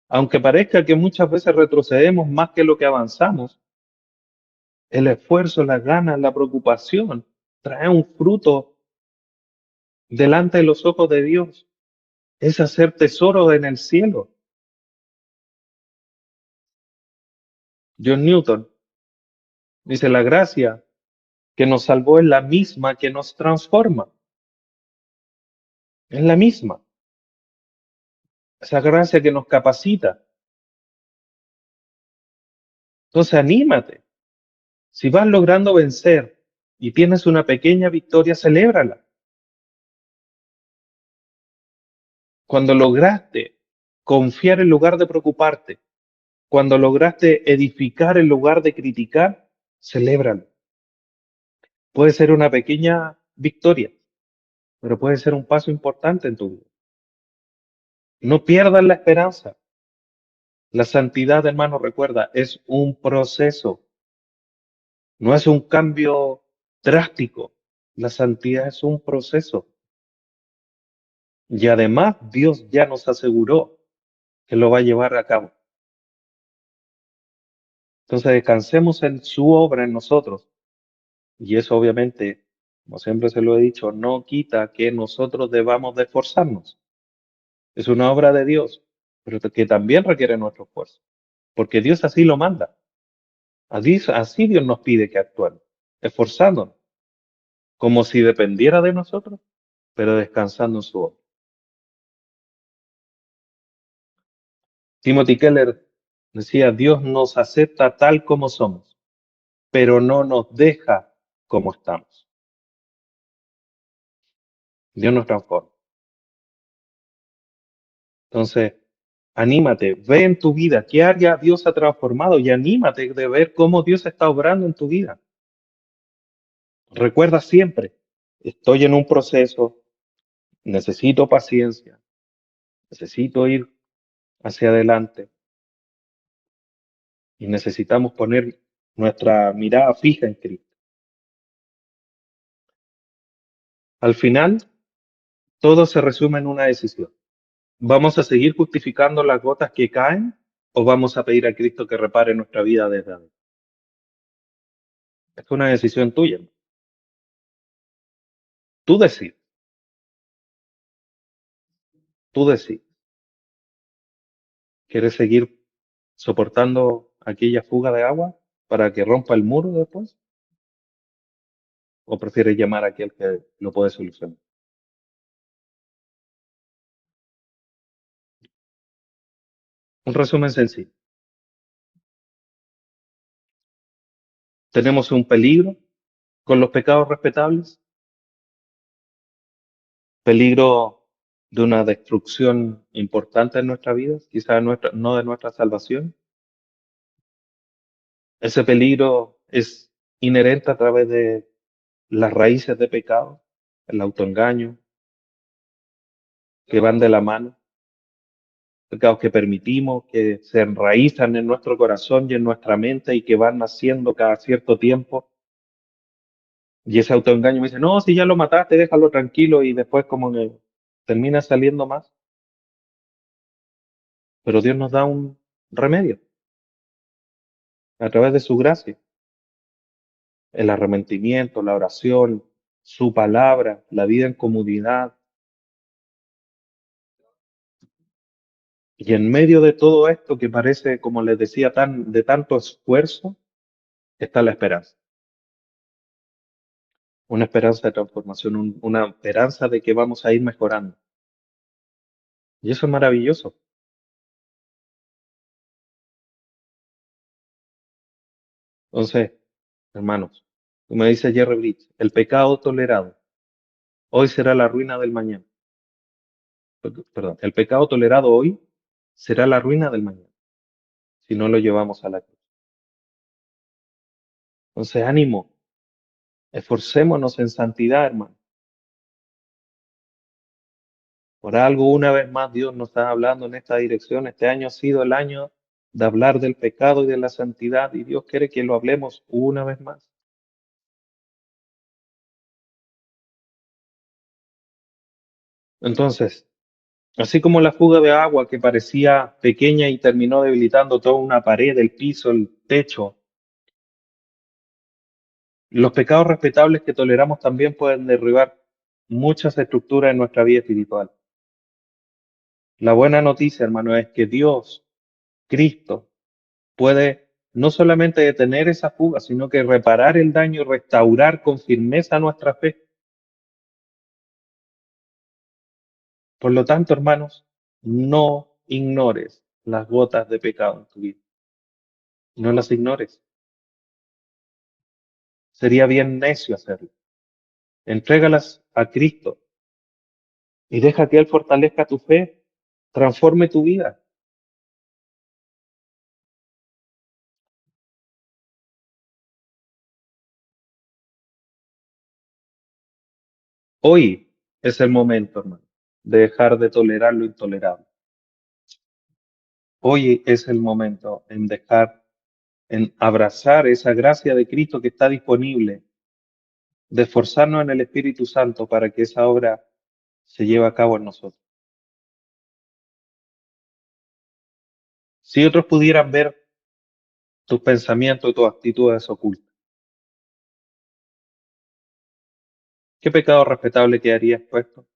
Aunque parezca que muchas veces retrocedemos más que lo que avanzamos, el esfuerzo, las ganas, la preocupación trae un fruto delante de los ojos de Dios. Es hacer tesoro en el cielo. John Newton dice, la gracia que nos salvó es la misma que nos transforma. Es la misma. Esa gracia que nos capacita. Entonces, anímate. Si vas logrando vencer y tienes una pequeña victoria, celébrala. Cuando lograste confiar en lugar de preocuparte, cuando lograste edificar en lugar de criticar, celébralo. Puede ser una pequeña victoria, pero puede ser un paso importante en tu vida. No pierdas la esperanza. La santidad, hermano, recuerda, es un proceso, no es un cambio drástico. La santidad es un proceso. Y además, Dios ya nos aseguró que lo va a llevar a cabo. Entonces, descansemos en su obra en nosotros. Y eso obviamente, como siempre se lo he dicho, no quita que nosotros debamos de esforzarnos. Es una obra de Dios, pero que también requiere nuestro esfuerzo, porque Dios así lo manda. Así Dios nos pide que actuemos, esforzándonos, como si dependiera de nosotros, pero descansando en su obra. Timothy Keller decía, Dios nos acepta tal como somos, pero no nos deja como estamos. Dios nos transforma. Entonces, anímate, ve en tu vida qué área Dios ha transformado y anímate de ver cómo Dios está obrando en tu vida. Recuerda siempre, estoy en un proceso, necesito paciencia, necesito ir hacia adelante y necesitamos poner nuestra mirada fija en Cristo. Al final, todo se resume en una decisión. ¿Vamos a seguir justificando las gotas que caen o vamos a pedir a Cristo que repare nuestra vida desde adentro? Es una decisión tuya. Tú decides, tú decides. ¿Quieres seguir soportando aquella fuga de agua para que rompa el muro después? ¿O prefieres llamar a aquel que lo puede solucionar? Un resumen sencillo. Tenemos un peligro con los pecados respetables, peligro de una destrucción importante en nuestra vida, quizás no de nuestra salvación. Ese peligro es inherente a través de las raíces de pecado, el autoengaño, que van de la mano, pecados que permitimos, que se enraizan en nuestro corazón y en nuestra mente y que van naciendo cada cierto tiempo. Y ese autoengaño me dice, no, si ya lo mataste, déjalo tranquilo y después como que termina saliendo más. Pero Dios nos da un remedio a través de su gracia, el arrepentimiento, la oración, su palabra, la vida en comunidad. Y en medio de todo esto que parece, como les decía, de tanto esfuerzo, está la esperanza. Una esperanza de transformación, una esperanza de que vamos a ir mejorando. Y eso es maravilloso. Entonces, hermanos, como dice Jerry Bridge, el pecado tolerado hoy será la ruina del mañana. Perdón, el pecado tolerado hoy será la ruina del mañana si no lo llevamos a la cruz. Entonces, ánimo, esforcémonos en santidad, hermano. Por algo, una vez más, Dios nos está hablando en esta dirección. Este año ha sido el año de hablar del pecado y de la santidad, y Dios quiere que lo hablemos una vez más. Entonces, así como la fuga de agua que parecía pequeña y terminó debilitando toda una pared, el piso, el techo, los pecados respetables que toleramos también pueden derribar muchas estructuras en nuestra vida espiritual. La buena noticia, hermano, es que Dios, Cristo, puede no solamente detener esa fuga, sino que reparar el daño y restaurar con firmeza nuestra fe. Por lo tanto, hermanos, no ignores las gotas de pecado en tu vida. No las ignores. Sería bien necio hacerlo. Entrégalas a Cristo y deja que Él fortalezca tu fe, transforme tu vida. Hoy es el momento, hermano, de dejar de tolerar lo intolerable. Hoy es el momento en dejar, en abrazar esa gracia de Cristo que está disponible, de esforzarnos en el Espíritu Santo para que esa obra se lleve a cabo en nosotros. Si otros pudieran ver tus pensamientos y tus actitudes ocultas, ¿qué pecado respetable quedaría expuesto?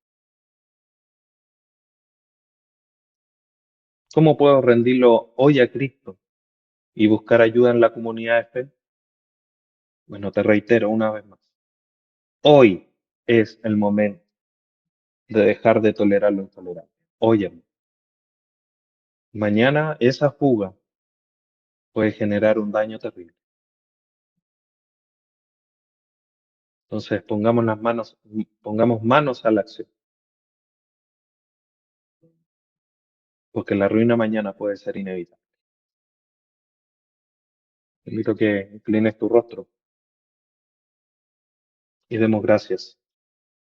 ¿Cómo puedo rendirlo hoy a Cristo y buscar ayuda en la comunidad de fe? Bueno, te reitero una vez más. Hoy es el momento de dejar de tolerar lo intolerable. Óyeme, mañana esa fuga puede generar un daño terrible. Entonces pongamos manos a la acción, porque la ruina mañana puede ser inevitable. Te invito a que inclines tu rostro y demos gracias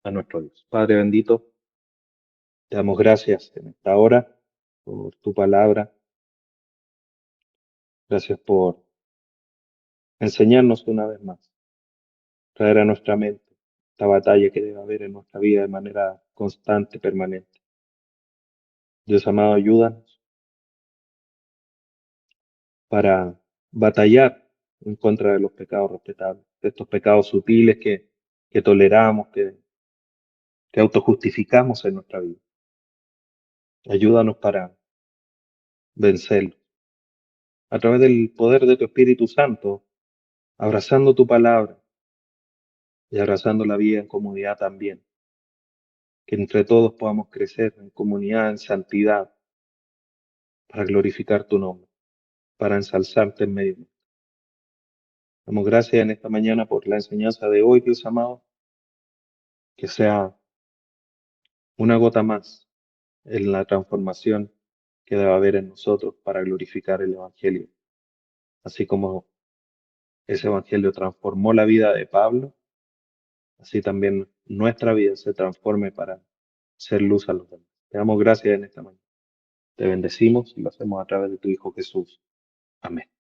a nuestro Dios. Padre bendito, te damos gracias en esta hora por tu palabra. Gracias por enseñarnos una vez más, traer a nuestra mente esta batalla que debe haber en nuestra vida de manera constante, permanente. Dios amado, ayúdanos para batallar en contra de los pecados respetables, de estos pecados sutiles que toleramos, que autojustificamos en nuestra vida. Ayúdanos para vencerlos a través del poder de tu Espíritu Santo, abrazando tu palabra y abrazando la vida en comunidad también. Que entre todos podamos crecer en comunidad, en santidad, para glorificar tu nombre, para ensalzarte en medio. Damos gracias en esta mañana por la enseñanza de hoy, Dios amado, que sea una gota más en la transformación que debe haber en nosotros para glorificar el Evangelio. Así como ese Evangelio transformó la vida de Pablo, así también nuestra vida se transforme para ser luz a los demás. Te damos gracias en esta mañana. Te bendecimos y lo hacemos a través de tu Hijo Jesús. Amén.